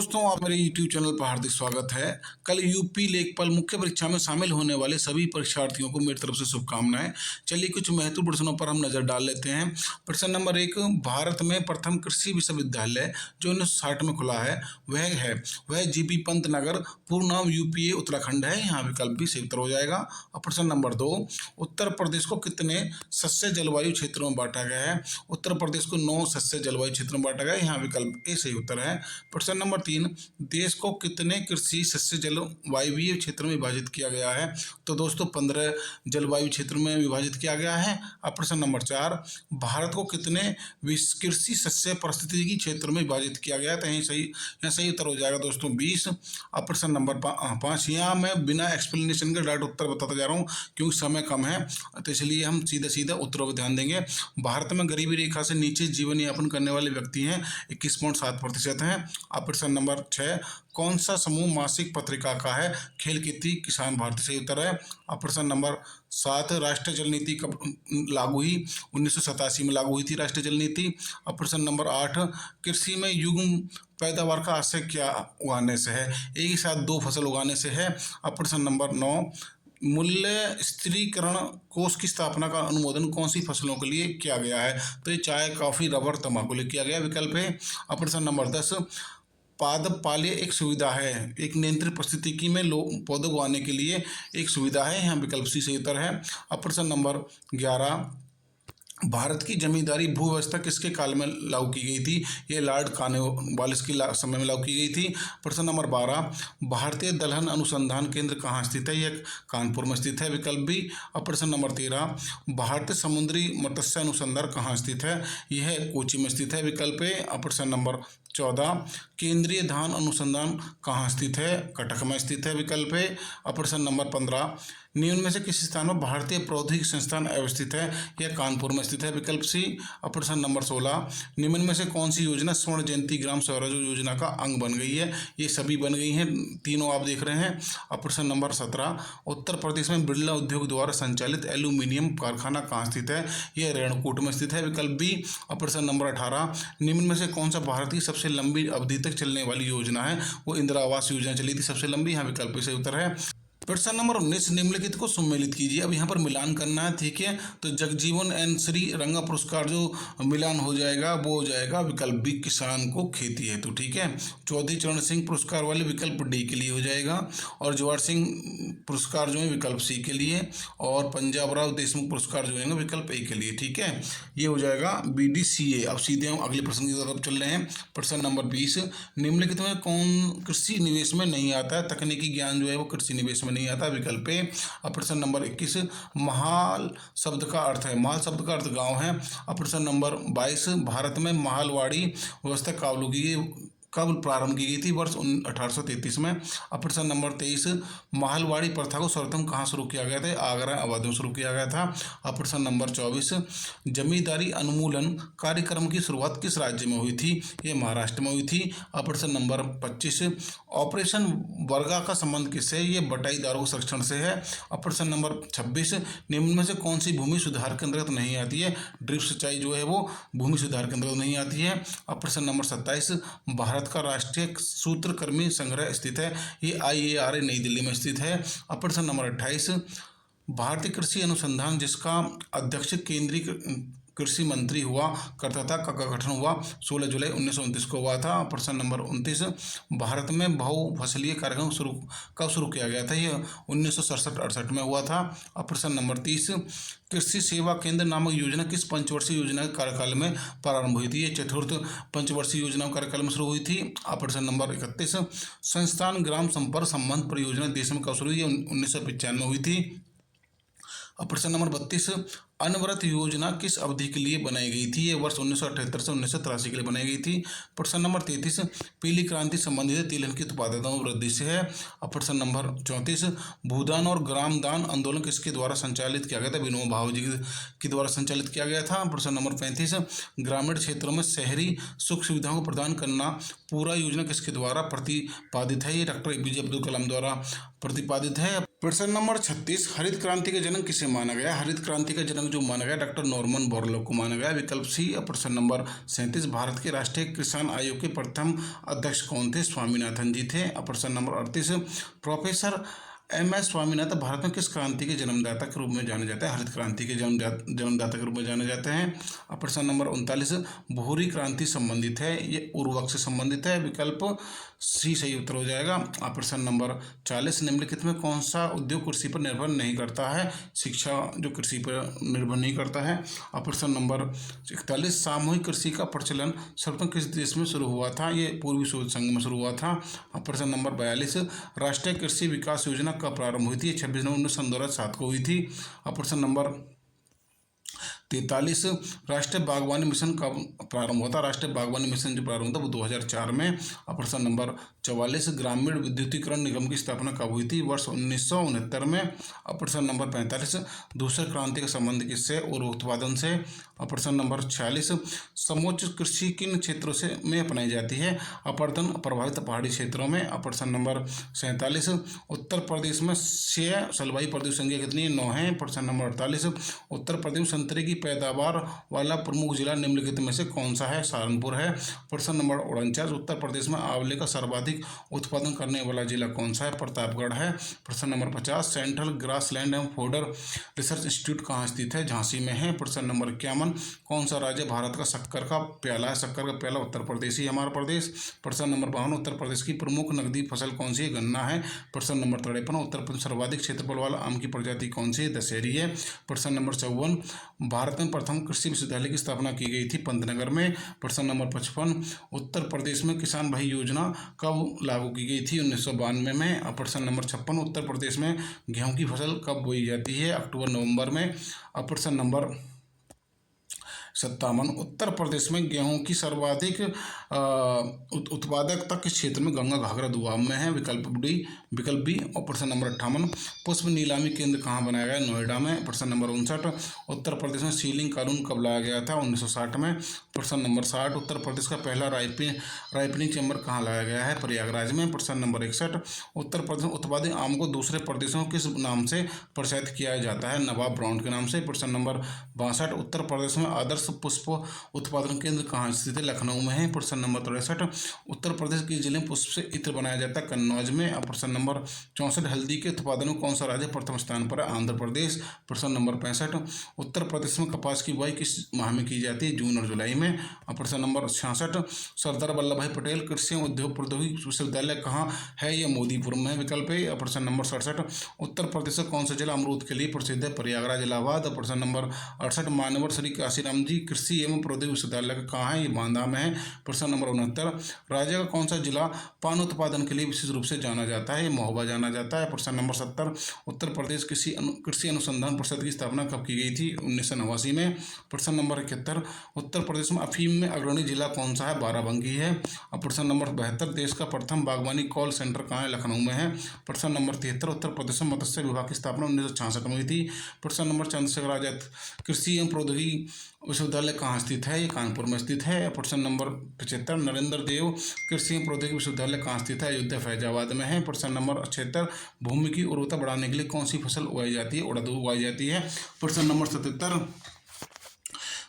दोस्तों, आप मेरे YouTube चैनल पर हार्दिक स्वागत है। कल यूपी लेखपाल मुख्य परीक्षा में शामिल होने वाले सभी परीक्षार्थियों को मेरी तरफ से शुभकामनाएं। चलिए कुछ महत्वपूर्ण प्रश्नों पर हम नजर डाल लेते हैं। प्रश्न नंबर 1, भारत में प्रथम कृषि विश्वविद्यालय जो 1960 में खुला है वह जीबी पंत नगर, पूर्ण नाम यूपीए उत्तराखंड है। यहाँ विकल्प भी सही उत्तर हो जाएगा। और प्रश्न नंबर 2, उत्तर प्रदेश को कितने सस्य जलवायु क्षेत्रों में बांटा गया है? उत्तर प्रदेश को 9 सस्य जलवायु क्षेत्रों में बांटा गया है। यहाँ विकल्प ए सही उत्तर है। प्रश्न नंबर 3, देश को कितने कृषि सस्य जलवायु क्षेत्र में विभाजित किया गया है? तो दोस्तों 15 जलवायु क्षेत्र में विभाजित किया गया है। अब प्रश्न नंबर 4, भारत को कितने कृषि सस्य पारिस्थितिकी क्षेत्र में विभाजित किया गया है? तो यहाँ सही उत्तर हो जाएगा दोस्तों 20। अब प्रश्न नंबर 5, यहाँ मैं बिना एक्सप्लेनेशन के डायरेक्ट उत्तर बताता जा रहा हूँ क्योंकि समय कम है, तो इसलिए हम सीधा उत्तरों पर ध्यान देंगे। भारत में गरीबी रेखा से नीचे जीवन यापन करने वाले व्यक्ति हैं 21.7% हैं। अब प्रश्न नंबर 6, कौन सा समूह मासिक पत्रिका का है? खेल खेती किसान भारती सही उत्तर है। अब प्रश्न नंबर 7, राष्ट्रीय जल नीति कब लागू हुई? 1987 में लागू हुई थी राष्ट्रीय जल नीति। अब प्रश्न नंबर 8, कृषि में युग्म पैदावार का आशय क्या उगाने से है? एक ही साथ 2 फसल उगाने से है। अब प्रश्न नंबर 9, मूल्य स्थिरीकरण कोष की स्थापना का अनुमोदन कौन सी फसलों के लिए किया गया है? तो ये चाय, कॉफी, रबर, तंबाकू के लिए किया गया विकल्प है। अब प्रश्न नंबर 10, पादप पाल्य एक सुविधा है, एक नियंत्रित परिस्थिति में पौधे उगाने के लिए एक सुविधा है। यहाँ विकल्प सी सही उत्तर है। अब प्रश्न नंबर 11, भारत की जमींदारी भू व्यवस्था किसके काल में लागू की गई थी? ये लॉर्ड कॉर्नवालिस के समय में लागू की गई थी। प्रश्न नंबर 12, भारतीय दलहन अनुसंधान केंद्र कहाँ स्थित है? यह कानपुर में स्थित है विकल्प बी। अब प्रश्न नंबर 13, भारतीय समुद्री मत्स्य अनुसंधान कहाँ स्थित है? यह कोच्चि में स्थित है विकल्प ए। अब प्रश्न नंबर 14, केंद्रीय धान अनुसंधान कहाँ स्थित है? कटक में स्थित है विकल्प है। अब प्रश्न नंबर 15, निम्न में से किस स्थान में भारतीय प्रौद्योगिकी संस्थान अवस्थित है? यह कानपुर में स्थित है विकल्प सी। अब प्रश्न नंबर 16, निम्न में से कौन सी योजना स्वर्ण जयंती ग्राम स्वराज योजना का अंग बन गई है? ये सभी बन गई हैं, तीनों आप देख रहे हैं। अब प्रश्न नंबर 17, उत्तर प्रदेश में बिरला उद्योग द्वारा संचालित एल्यूमिनियम कारखाना कहाँ स्थित है? यह रेणुकूट में स्थित है विकल्प बी। अब प्रश्न नंबर 18, निम्न में से कौन सा भारत की सबसे लंबी अवधि तक चलने वाली योजना है? वो इंदिरा आवास योजना चली थी सबसे लंबी। यहाँ विकल्प से उत्तर है। प्रश्न नंबर 19, निम्नलिखित को सम्मिलित कीजिए। अब यहाँ पर मिलान करना है, ठीक है। तो जगजीवन एन श्री रंगा पुरस्कार जो मिलान हो जाएगा वो हो जाएगा विकल्प बी, किसान को खेती है तो ठीक है। चौधरी चरण सिंह पुरस्कार वाले विकल्प डी के लिए हो जाएगा। और जवाहर सिंह पुरस्कार जो है विकल्प सी के लिए। और पंजाब राव देशमुख पुरस्कार जो है विकल्प ए के लिए, ठीक है। ये हो जाएगा BDCA। अब सीधे हम अगले प्रश्न की तरफ चल रहे हैं। प्रश्न नंबर 20, निम्नलिखित में कौन कृषि निवेश में नहीं आता है? तकनीकी ज्ञान जो है वो कृषि निवेश में नहीं आता विकल्प ए। अब प्रश्न नंबर 21, महाल शब्द का अर्थ है? महाल शब्द का अर्थ गांव है। अब प्रश्न नंबर 22, भारत में महालवाड़ी व्यवस्था कब प्रारंभ की गई थी? वर्ष 1833 में। अब प्रश्न नंबर 23, महालवाड़ी प्रथा को सर्वप्रथम कहाँ शुरू किया गया था? आगरा अवध में शुरू किया गया था। अब प्रश्न नंबर 24, जमींदारी उन्मूलन कार्यक्रम की शुरुआत किस राज्य में हुई थी? ये महाराष्ट्र में हुई थी। अब प्रश्न नंबर 25, ऑपरेशन वर्गा का संबंध किससे है? ये बटाईदारों के संरक्षण से है। अब प्रश्न नंबर 26, निम्न में से कौन सी भूमि सुधार के अंतर्गत नहीं आती है? ड्रिप सिंचाई जो है वो भूमि सुधार के अंतर्गत नहीं आती है। अब प्रश्न नंबर 27, भारत का राष्ट्रीय सूत्रकृमि संग्रह स्थित है? ये IARA नई दिल्ली में स्थित है। अब प्रश्न नंबर 28, भारतीय कृषि अनुसंधान जिसका अध्यक्ष केंद्रीय कृषि मंत्री हुआ करता था का गठन हुआ 16 जुलाई 1929 को हुआ था। प्रश्न नंबर 29, भारत में बहुफसलीय कार्यक्रम कब शुरू किया गया था? यह 1967-68 में हुआ था। अब प्रश्न नंबर 30, कृषि सेवा केंद्र नामक योजना किस पंचवर्षीय योजना के कार्यकाल में प्रारंभ हुई थी? ये चतुर्थ पंचवर्षीय योजना के कार्यकाल में शुरू हुई थी। अब प्रश्न नंबर 31, संस्थान ग्राम संपर्क संबंध परियोजना देश में कब शुरू हुई? 1995 में हुई थी। अब प्रश्न नंबर 32, अनवरत योजना किस अवधि के लिए बनाई गई थी? ये वर्ष 1978 से 1983 के लिए बनाई गई थी। प्रश्न नंबर 33, पीली क्रांति संबंधित तिलहन की उत्पादकता में वृद्धि से है। अब प्रश्न नंबर 34, भूदान और ग्रामदान आंदोलन किसके द्वारा संचालित किया गया था? विनोबा भावे जी के द्वारा संचालित किया गया था। प्रश्न नंबर 35, ग्रामीण क्षेत्रों में शहरी सुख सुविधाओं को प्रदान करना पूरा योजना किसके द्वारा प्रतिपादित है? ये डॉक्टर APJ अब्दुल कलाम द्वारा प्रतिपादित है। प्रश्न नंबर 36, हरित क्रांति का जनक किसे माना गया? हरित क्रांति का जनक जो माना गया डॉक्टर नॉर्मन बोरलॉग को माना गया। विकल्प सी। और प्रश्न नंबर 37, भारत के राष्ट्रीय किसान आयोग के प्रथम अध्यक्ष कौन थे? स्वामीनाथन जी थे। और प्रश्न नंबर 38, प्रोफेसर एम.एस. स्वामीनाथन भारत में किस क्रांति के जन्मदाता के रूप में जाने जाते हैं? हरित क्रांति के जन्मदाता के रूप में जाने जाते हैं। और प्रश्न नंबर 39, भूरी क्रांति संबंधित है, ये उर्वरक से संबंधित है। विकल्प सी सही उत्तर हो जाएगा। और प्रश्न नंबर 40, निम्नलिखित में कौन सा उद्योग कृषि पर निर्भर नहीं करता है? शिक्षा जो कृषि पर निर्भर नहीं करता है। और प्रश्न नंबर 41, सामूहिक कृषि का प्रचलन सर्वप्रथम किस देश में शुरू हुआ था? ये पूर्वी सोवियत संघ में शुरू हुआ था। और प्रश्न नंबर 42, राष्ट्रीय कृषि विकास योजना कब प्रारंभ हुई थी? 26 नवंबर 2007 को हुई थी। और प्रश्न नंबर 43, राष्ट्रीय बागवानी मिशन कब प्रारंभ हुआ था? राष्ट्रीय बागवानी मिशन जो प्रारंभ हुआ था वो 2004 में। और प्रश्न नंबर 44, ग्रामीण विद्युतीकरण निगम की स्थापना कब हुई थी? वर्ष 1969 में। और प्रश्न नंबर 45, दूसरे क्रांति का संबंध किससे? और उत्पादन से। और प्रश्न नंबर 46, समोच्च कृषि किन क्षेत्रों से में अपनाई जाती है? अपर्दन प्रभावित पहाड़ी क्षेत्रों में। और प्रश्न नंबर 47, उत्तर प्रदेश में क्षय जलवायु प्रदेश संख्या कितनी है? 9 है। प्रश्न नंबर 48, उत्तर प्रदेश में संतरे की पैदावार वाला प्रमुख जिला निम्नलिखित में से कौन सा है? सहारनपुर है। प्रश्न नंबर 49, उत्तर प्रदेश में आंवले का सर्वाधिक उत्पादन करने वाला जिला कौन सा है? प्रतापगढ़ है। प्रश्न number 50, central grassland and fodder research institute कहाँ स्थित है? झांसी में है। प्रश्न नंबर 51, कौन सा राज्य भारत का शक्कर का प्याला है? शक्कर का प्याला उत्तर प्रदेश ही हमारा प्रदेश। प्रश्न नंबर 52, उत्तर प्रदेश की प्रमुख नकदी फसल कौन सी है? गन्ना है। प्रश्न नंबर 53, उत्तर प्रदेश सर्वाधिक क्षेत्रफल वाला आम की प्रजाति कौन सी है? दशहरी है। प्रश्न नंबर 54, भारत में प्रथम कृषि विश्वविद्यालय की स्थापना की गई थी पंतनगर में। प्रश्न नंबर 55, उत्तर प्रदेश में किसान भाई योजना कब लागू की गई थी? 1992 में। और प्रश्न नंबर 56, उत्तर प्रदेश में गेहूं की फसल कब बोई जाती है? अक्टूबर नवंबर में। और प्रश्न नंबर 57, उत्तर प्रदेश में गेहूं की सर्वाधिक उत्पादकता किस क्षेत्र में? गंगा घाघरा दुआब में है। विकल्प बी। और प्रश्न नंबर 58, पुष्प नीलामी केंद्र कहाँ बनाया गया? नोएडा में। प्रश्न नंबर 59, उत्तर प्रदेश में सीलिंग कानून कब लाया गया था? 1960 में। प्रश्न नंबर 60, उत्तर प्रदेश का पहला राइपनिंग चैम्बर कहाँ लाया गया है? प्रयागराज में। प्रश्न नंबर 61, उत्तर प्रदेश में उत्पादित आम को दूसरे प्रदेशों किस नाम से प्रसारित किया जाता है? नवाब ब्रांड के नाम से। प्रश्न नंबर 62, उत्तर प्रदेश में आदर्श पुष्प उत्पादन केंद्र कहाँ स्थित है? लखनऊ में है। प्रश्न नंबर 63, उत्तर प्रदेश के जिले में पुष्प से इत्र बनाया जाता है? कन्नौज में। और प्रश्न नंबर 64, हल्दी के उत्पादन में कौन सा राज्य प्रथम स्थान पर है? आंध्र प्रदेश। प्रश्न नंबर 65, उत्तर प्रदेश में कपास की बुआई किस माह में की जाती है? जून और जुलाई में। और प्रश्न नंबर 66, सरदार वल्लभ भाई पटेल कृषि एवं उद्योग प्रौद्योगिकी विश्वविद्यालय कहाँ है? यह मोदीपुर में है। विकल्प है। प्रश्न नंबर 67, उत्तर प्रदेश का कौन सा जिला अमरूद के लिए प्रसिद्ध है? प्रयागराज इलाहाबाद। और प्रश्न नंबर 68, मान्यवर श्री काशीराम जी कृषि एवं प्रौद्योगिकी विश्वविद्यालय का कहाँ है? ये बांदा में है। प्रश्न नंबर 69, राज्य का कौन सा जिला पान उत्पादन के लिए विशेष रूप से जाना जाता है? महोबा जाना जाता है। प्रश्न नंबर 70, उत्तर प्रदेश कृषि अनुसंधान परिषद की स्थापना कब की गई थी? 1989 में। प्रश्न नंबर 71, उत्तर प्रदेश में अफीम में अग्रणी जिला कौन सा है? बाराबंकी है। और प्रश्न नंबर 72, देश का प्रथम बागवानी कॉल सेंटर कहाँ है? लखनऊ में है। प्रश्न नंबर 73, उत्तर प्रदेश में मत्स्य विभाग की स्थापना 1966 में हुई थी। प्रश्न नंबर चंद्रशेखर आजाद कृषि एवं प्रौद्योगिकी विश्वविद्यालय कहाँ स्थित है? ये कानपुर में स्थित है। प्रश्न नंबर 75, नरेंद्र देव कृषि एवं प्रौद्योगिकी विश्वविद्यालय कहाँ स्थित है? अयोध्या फैजाबाद में है। प्रश्न नंबर 76, भूमि की उर्वरता बढ़ाने के लिए कौन सी फसल उगाई जाती है? उड़द उगाई जाती है। प्रश्न नंबर 77,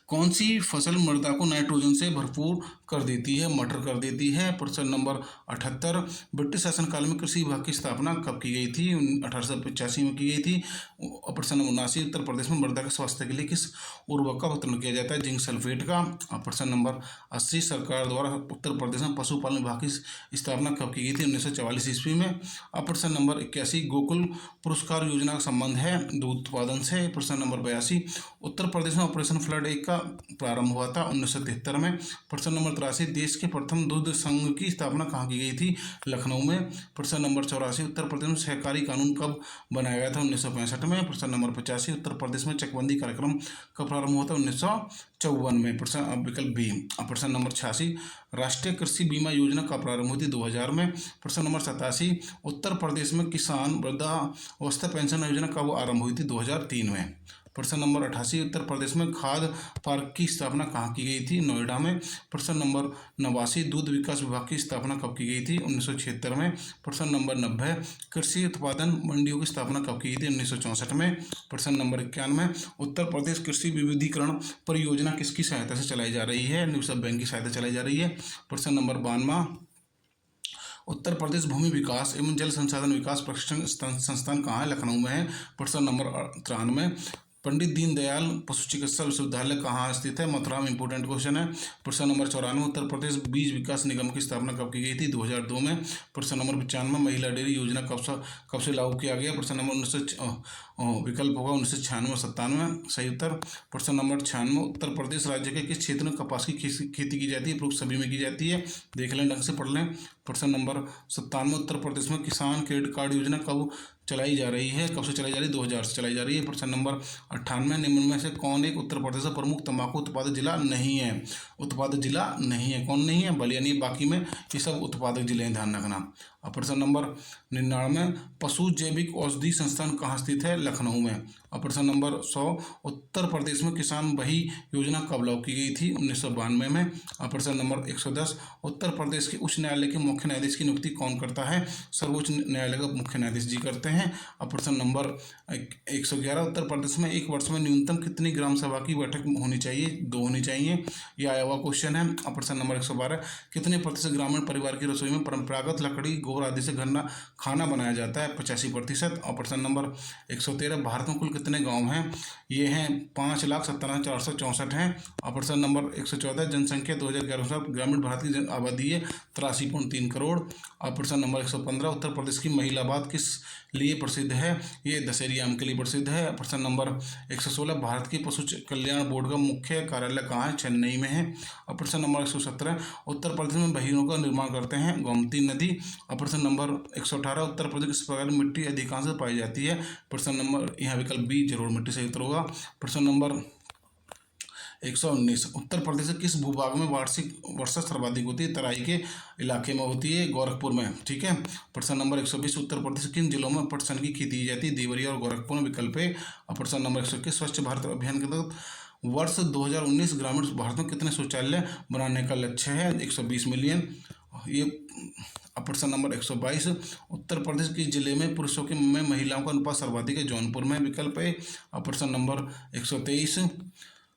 कौन सी फसल मृदा को नाइट्रोजन से भरपूर कर देती है? मटर कर देती है। प्रश्न नंबर 78, ब्रिटिश शासनकाल में कृषि विभाग की स्थापना कब की गई थी? 1885 में की गई थी। और प्रश्न नंबर 79, उत्तर प्रदेश में मृदा के स्वास्थ्य के लिए किस उर्वरक का वितरण किया जाता है? जिंक सल्फेट का। और प्रश्न नंबर 80, सरकार द्वारा उत्तर प्रदेश में पशुपालन विभाग की स्थापना कब की गई थी? 1944 ईस्वी में। और प्रश्न नंबर 81, गोकुल पुरस्कार योजना का संबंध है दूध उत्पादन से। प्रश्न नंबर 82, उत्तर प्रदेश में ऑपरेशन फ्लड 1 का प्रारंभ हुआ था 1973 में। प्रश्न नंबर 83, देश के प्रथम दुग्ध संघ की स्थापना कहाँ की गई थी? लखनऊ में। प्रश्न नंबर 84, उत्तर प्रदेश में सहकारी कानून कब बनाया गया था? 1965 में। प्रश्न नंबर 85, उत्तर प्रदेश में चकबंदी कार्यक्रम कब प्रारंभ हुआ था? 1954 में। प्रश्न विकल्प बी। प्रश्न नंबर 86, राष्ट्रीय कृषि बीमा योजना कब प्रारंभ हुई थी? 2000 में। प्रश्न नंबर 87, उत्तर प्रदेश में किसान वृद्धावस्था पेंशन योजना कब आरंभ हुई थी? 2003 में। प्रश्न नंबर 88, उत्तर प्रदेश में खाद्य पार्क की स्थापना कहाँ की गई थी? नोएडा में। प्रश्न नंबर 89, दूध विकास विभाग की स्थापना कब की गई थी? 1976 में। प्रश्न नंबर 90, कृषि उत्पादन मंडियों की स्थापना कब की गई थी? 1964 में। प्रश्न नंबर 91, उत्तर प्रदेश कृषि विविधीकरण परियोजना किसकी सहायता से चलाई जा रही है? विश्व बैंक की सहायता से चलाई जा रही है। प्रश्न नंबर 92, उत्तर प्रदेश भूमि विकास एवं जल संसाधन विकास प्रशिक्षण संस्थान कहाँ है? लखनऊ में है। प्रश्न नंबर 93, पंडित दीनदयाल पशु चिकित्सा विश्वविद्यालय कहाँ स्थित है? मथुरा में। इंपोर्टेंट क्वेश्चन है। प्रश्न नंबर 94, उत्तर प्रदेश बीज विकास निगम की स्थापना कब की गई थी? 2002 में। प्रश्न नंबर 95, महिला डेयरी योजना कब से लागू किया गया? प्रश्न नंबर 19 विकल्प होगा 1996 97। सही उत्तर। प्रश्न नंबर 96, उत्तर प्रदेश राज्य के किस क्षेत्र में कपास की खेती की जाती है? उपरोक्त सभी में की जाती है। देख लें, ढंग से पढ़ लें। प्रश्न नंबर 97, उत्तर प्रदेश में किसान क्रेडिट कार्ड योजना कब चलाई जा रही है? कब से चलाई जा रही है? 2000 से चलाई जा रही है। प्रश्न नंबर 98, निम्न में से कौन एक उत्तर प्रदेश का प्रमुख तंबाकू उत्पादक जिला नहीं है? उत्पादक जिला नहीं है, कौन नहीं है? बलिया नहीं, बाकी में ये सब उत्पादक जिले हैं, ध्यान रखना। और प्रश्न नंबर 99, पशु जैविक औषधि संस्थान कहाँ स्थित है? लखनऊ में। और प्रश्न नंबर 100, उत्तर प्रदेश में किसान बही योजना कब लागू की गई थी? 1992 में। और प्रश्न नंबर 110, उत्तर प्रदेश के उच्च न्यायालय के मुख्य न्यायाधीश की नियुक्ति कौन करता है? सर्वोच्च न्यायालय का मुख्य न्यायाधीश जी करते हैं। और प्रश्न नंबर 111, उत्तर प्रदेश में एक वर्ष में न्यूनतम कितनी ग्राम सभा की बैठक होनी चाहिए? 2 होनी चाहिए। यह आया हुआ क्वेश्चन है। और प्रश्न नंबर 112, कितने प्रतिशत ग्रामीण परिवार की रसोई में परंपरागत लकड़ी गोबर आदि से खाना बनाया जाता है? 85%। और प्रश्न नंबर 113, भारत में कुल कितने गांव हैं? ये हैं 5,17,464 हैं। और प्रश्न नंबर 114, जनसंख्या 2011 में ग्रामीण भारत की आबादी है 83.3 करोड़। और प्रश्न नंबर 115, उत्तर प्रदेश की महिलाबाद किस लिए प्रसिद्ध है? ये दशहरी आम के लिए प्रसिद्ध है। प्रश्न नंबर 116, भारत की पशु कल्याण बोर्ड का मुख्य कार्यालय कहाँ है? चेन्नई में है। और प्रश्न नंबर 117, उत्तर प्रदेश में बहिरों का निर्माण करते हैं? गोमती नदी। और प्रश्न नंबर 118, उत्तर प्रदेश किस प्रकार की मिट्टी अधिकांश पाई जाती है? प्रश्न नंबर, यहाँ विकल्प बी जरूर मिट्टी सही उत्तर होगा। प्रश्न नंबर 119, उत्तर प्रदेश के किस भूभाग में वार्षिक वर्षा सर्वाधिक होती है? तराई के इलाके में होती है, गोरखपुर में। ठीक है। प्रश्न नंबर 120, उत्तर प्रदेश के किन जिलों में पटसन की खेती की जाती है? देवरिया और गोरखपुर में, विकल्प है। और प्रश्न नंबर 121, स्वच्छ भारत अभियान के तहत वर्ष 2019 ग्रामीण भारत में कितने शौचालय बनाने का लक्ष्य है? 120 मिलियन। ये। प्रश्न नंबर 122, उत्तर प्रदेश के जिले में पुरुषों के में महिलाओं का अनुपात सर्वाधिक है? जौनपुर में, विकल्प है। प्रश्न नंबर 123,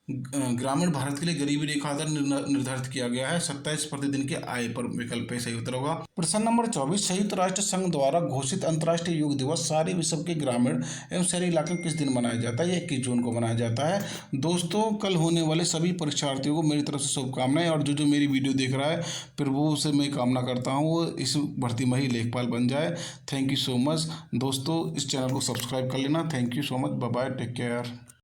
ग्रामीण भारत के लिए गरीबी रेखा दर निर्धारित किया गया है 27 प्रतिदिन की आय पर, विकल्प सही उत्तर होगा। प्रश्न नंबर 24, संयुक्त राष्ट्र संघ द्वारा घोषित अंतर्राष्ट्रीय योग दिवस सारे विश्व के ग्रामीण एवं शहरी इलाके में किस दिन मनाया जाता है? 21 जून को मनाया जाता है। दोस्तों, कल होने वाले सभी परीक्षार्थियों को मेरी तरफ से शुभकामनाएं, और जो मेरी वीडियो देख रहा है प्रभु से मैं कामना करता हूँ वो इस भर्ती में ही लेखपाल बन जाए। थैंक यू सो मच दोस्तों, इस चैनल को सब्सक्राइब कर लेना। Thank you so much, bye bye, take care.